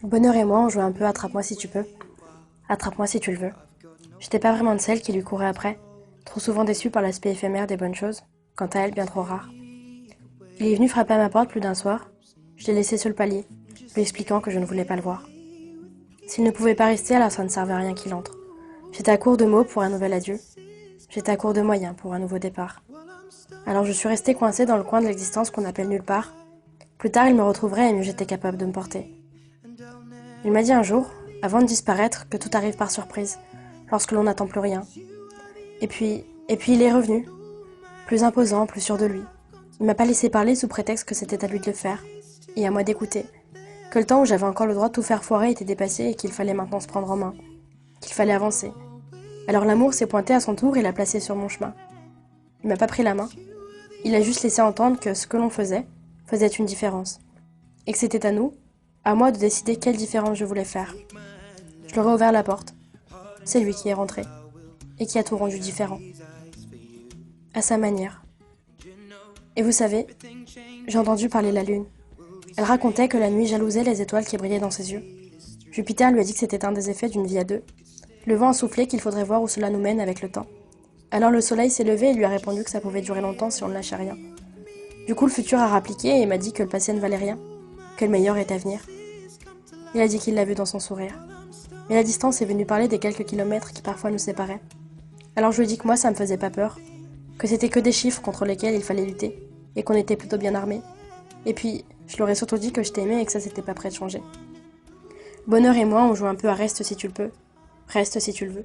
Bonheur et moi, on jouait un peu Attrape-moi si tu peux. Attrape-moi si tu le veux. J'étais pas vraiment de celle qui lui courait après, trop souvent déçue par l'aspect éphémère des bonnes choses, quant à elle bien trop rare. Il est venu frapper à ma porte plus d'un soir. Je l'ai laissé sur le palier, lui expliquant que je ne voulais pas le voir. S'il ne pouvait pas rester, alors ça ne servait à rien qu'il entre. J'étais à court de mots pour un nouvel adieu. J'étais à court de moyens pour un nouveau départ. Alors je suis restée coincée dans le coin de l'existence qu'on appelle nulle part. Plus tard, il me retrouverait et mieux j'étais capable de me porter. Il m'a dit un jour, avant de disparaître, que tout arrive par surprise, lorsque l'on n'attend plus rien. Et puis il est revenu, plus imposant, plus sûr de lui. Il m'a pas laissé parler sous prétexte que c'était à lui de le faire, et à moi d'écouter. Que le temps où j'avais encore le droit de tout faire foirer était dépassé et qu'il fallait maintenant se prendre en main. Qu'il fallait avancer. Alors l'amour s'est pointé à son tour et l'a placé sur mon chemin. Il m'a pas pris la main. Il a juste laissé entendre que ce que l'on faisait une différence. Et que c'était à moi de décider quelle différence je voulais faire. Je leur ai ouvert la porte. C'est lui qui est rentré. Et qui a tout rendu différent. À sa manière. Et vous savez, j'ai entendu parler la lune. Elle racontait que la nuit jalousait les étoiles qui brillaient dans ses yeux. Jupiter lui a dit que c'était un des effets d'une vie à deux. Le vent a soufflé qu'il faudrait voir où cela nous mène avec le temps. Alors le soleil s'est levé et lui a répondu que ça pouvait durer longtemps si on ne lâchait rien. Du coup, le futur a rappliqué et m'a dit que le passé ne valait rien, que le meilleur est à venir. Il a dit qu'il l'a vu dans son sourire. Mais la distance est venue parler des quelques kilomètres qui parfois nous séparaient. Alors je lui ai dit que moi ça me faisait pas peur, que c'était que des chiffres contre lesquels il fallait lutter, et qu'on était plutôt bien armés. Et puis, je leur ai surtout dit que je t'aimais et que ça c'était pas prêt de changer. Bonheur et moi, on joue un peu à reste si tu le peux, reste si tu le veux.